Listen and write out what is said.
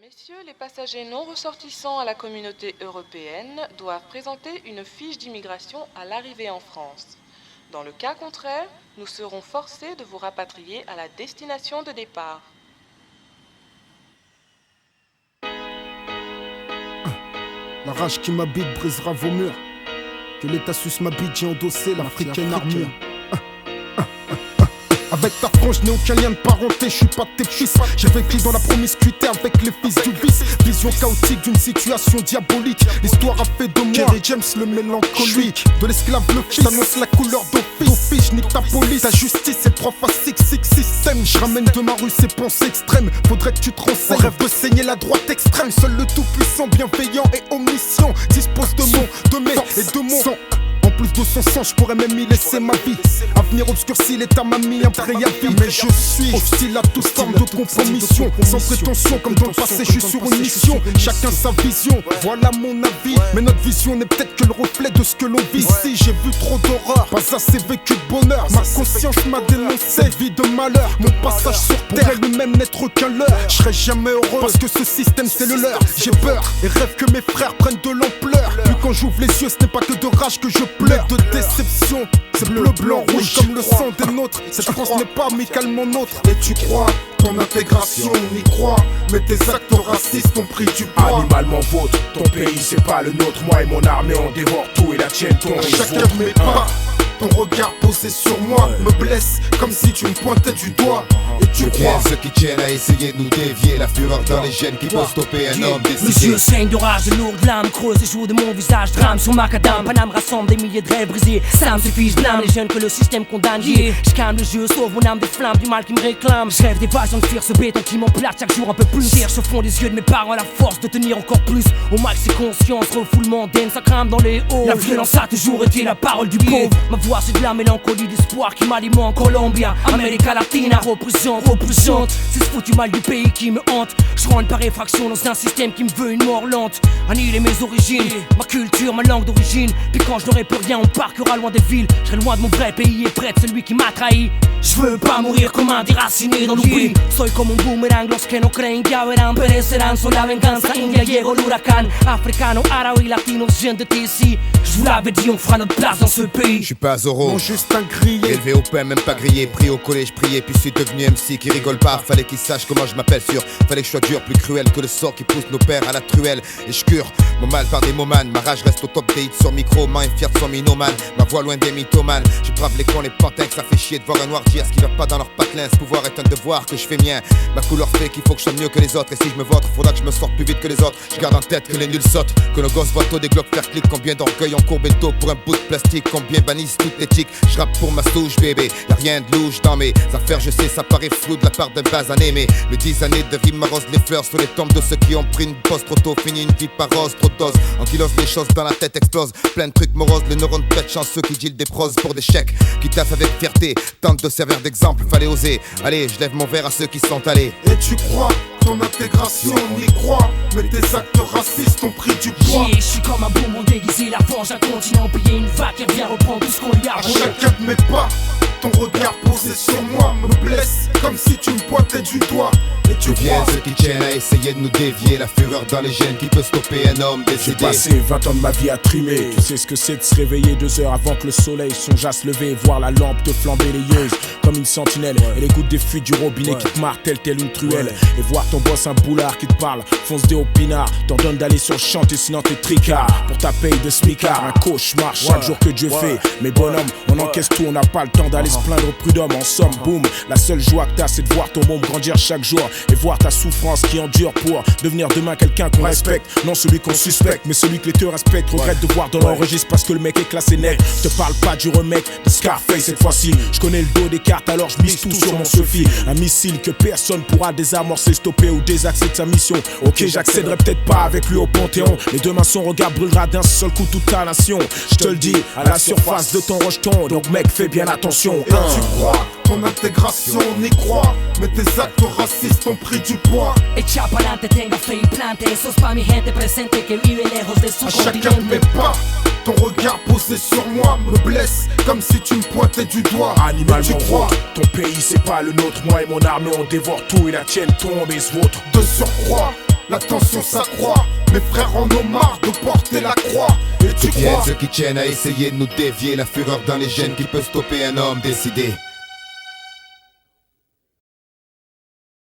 Messieurs, les passagers non ressortissants à la communauté européenne doivent présenter une fiche d'immigration à l'arrivée en France. Dans le cas contraire, nous serons forcés de vous rapatrier à la destination de départ. La rage qui m'habite brisera vos murs. Que l'état suisse m'habite, j'ai endossé l'africaine armure. Avec ta frange, je n'ai aucun lien de parenté, je suis pas tes fils. J'ai vécu dans la promiscuité avec les fils du vice. Vision chaotique d'une situation diabolique. L'histoire a fait de moi Kerry James le mélancolique. De l'esclave le fils, t'annonce la couleur d'office. Je nique ta police, ta justice c'est 3 x 6 système. Je ramène de ma rue ces pensées extrêmes. Faudrait que tu te renseignes. On rêve de saigner la droite extrême. Seul le tout puissant, bienveillant et omniscient dispose de mes et de mon sang. En plus de son sang, je pourrais même y laisser ma vie. Avenir obscurci, l'état m'a mis un préavis. Mais je suis hostile à toute forme de compromission. Sans prétention, comme dans le passé, je suis sur une mission. Chacun sa vision, voilà mon avis. Mais notre vision n'est peut-être que le reflet de ce que l'on vit ici. J'ai vu trop d'horreur, pas assez vécu de bonheur. Ma conscience m'a dénoncé, vie de malheur. Mon passage sur terre pourrait lui-même n'être qu'un leurre. Je serai jamais heureux, parce que ce système c'est le leur. J'ai peur et rêve que mes frères prennent de l'ampleur. Puis quand j'ouvre les yeux, ce n'est pas que de rage que je pleure, de déception. C'est bleu, blanc, rouge comme le sang des nôtres. Cette France n'est pas amicalement nôtre. Et tu crois ton intégration, on y croit. Mais tes actes racistes ont pris du poids. Animalement vôtre, ton pays c'est pas le nôtre. Moi et mon armée on dévore tout et la tienne ton chacun de mes pas. Ton regard posé sur moi me blesse comme si tu me pointais du doigt. Et tu crois ceux qui tiennent à essayer de nous dévier. La fureur dans les gènes qui peut stopper un homme décidé. Mes yeux saignent de rage, de lourdes larmes creusent les joues de mon visage. Drame sur macadam, Paname rassemble des milliers de rêves brisés. Ça me suffit, je blâme les jeunes que le système condamne. Je calme le jeu, sauve mon âme des flammes du mal qui me réclame. Je rêve d'évasion, de fuir ce béton qui m'emplate chaque jour un peu plus. Cherche au fond des yeux de mes parents la force de tenir encore plus. Au maxi conscience, refoulement d'aine, ça crame dans les hauts. La violence a toujours été la parole du pauvre. Ma voix c'est de la mélancolie d'espoir qui m'alimente. Colombia, América Latina, représente. C'est ce foutu mal du pays qui me hante. Je rentre par effraction dans un système qui me veut une mort lente. Annihiler mes origines, ma culture, ma langue d'origine. Puis quand je n'aurai plus rien, on parquera loin des villes. Je serai loin de mon vrai pays et près de celui qui m'a trahi. Je veux pas mourir comme un déraciné dans l'oubli. Soy como un boomerang, los que no creen que verán perecerán. Soy la venganza, India llegó el huracán. Africano, árabe y latinos viennent de ici. Je vous l'avais dit, on fera notre place dans ce pays. Je suis pas Zoro, non juste un grillé. Élevé au pain, même pas grillé. Pris au collège, prié, puis je suis devenu MC qui rigole pas. Fallait qu'il sache comment je m'appelle sûr. Fallait que je sois dur, plus cruel que le sort qui pousse nos pères à la truelle. Et je cure mon mal par des momanes. Ma rage reste au top des hits sur micro. Main est fier de son minomane. Ma voix loin des mythomanes. Je brave les cons, les pantins, que ça fait chier de voir un noir dire ce qui va pas dans leur patelin. Ce pouvoir est un devoir que je fais mien. Ma couleur fait qu'il faut que je sois mieux que les autres. Et si je me vote, faudra que je me sorte plus vite que les autres. Je garde en tête que les nuls sautent. Que nos gosses voient tôt des glocks faire clic. Combien d'orgueil ont courbé le dos pour un bout de plastique. Combien bannissent toute éthique. Je rappe pour ma souche bébé. Y'a rien de louche dans mes affaires, je sais ça paraît flou de la part d'un basané. Mais mes 10 années de vie m'arrosent les fleurs sur les tombes de ceux qui ont pris une pause trop tôt. Fini une vie par rose, trop de doses. En kilos les choses dans la tête explosent. Plein de trucs moroses, les neurones pètent. Chanceux qui deal des proses pour des chèques. Qui taffent avec fierté, tentent de servir d'exemple. Fallait oser, allez je lève mon verre à ceux qui sont allés. Et tu crois ton intégration, on y croit. Mais tes actes racistes ont pris du poids. Je suis comme un bonbon déguisé, la fange, un continent pillé, une vague qui revient reprendre tout ce qu'on lui a volé. Chacun de mes pas, ton regard posé sur moi me blesse comme si tu me pointais du doigt. Et tu crois ceux qui tiennent à essayer de nous dévier. La fureur dans les gènes qui peut stopper un homme décidé. J'ai passé 20 ans de ma vie à trimer. Tu sais ce que c'est de se réveiller 2 heures avant que le soleil songe à se lever et voir la lampe te flamber les yeux comme une sentinelle. Et les gouttes des fuites du robinet qui te martèlent telle une truelle. Et voir ton boss un boulard qui te parle, fonce des au pinard. T'ordonne d'aller sur le chantier sinon t'es tricard. Pour ta paye de smicard, un cauchemar chaque jour que Dieu fait. Mais bonhomme, on encaisse tout, on n'a pas le temps d'aller se plaindre au prud'homme. En somme, boum, la seule joie que t'as c'est de voir ton môme grandir chaque jour. Et voir ta souffrance qui endure pour devenir demain quelqu'un qu'on respecte. Non celui qu'on suspecte, mais celui que les te respectent. Regrette de voir dans l'enregistre parce que le mec est classé net. Je te parle pas du remake de Scarface cette fois-ci. Je connais le dos des cartes alors je mise tout sur mon Sophie. Un missile que personne pourra désamorcer, stopper ou désaxer de sa mission. Ok j'accéderai peut-être pas avec lui au Panthéon. Mais demain son regard brûlera d'un seul coup toute ta nation. Je te le dis, à la surface de ton rejeton. Donc mec fais bien attention. Et tu crois ton intégration, on y croit. Mais tes actes racistes ont pris du poids. Echa pa'lante, tenga fe y plante. Eso es pa mi gente presente que vive lejos de su continente. À chacun de mes pas, ton regard posé sur moi me blesse comme si tu me pointais du doigt. Animalement tu crois ton pays c'est pas le nôtre. Moi et mon armée on dévore tout et la tienne tombe et se vôtre. De surcroît la tension s'accroît. Mes frères en ont marre de porter la croix. Et tu crois ceux qui tiennent à essayer de nous dévier, la fureur dans les gènes qui peut stopper un homme décidé.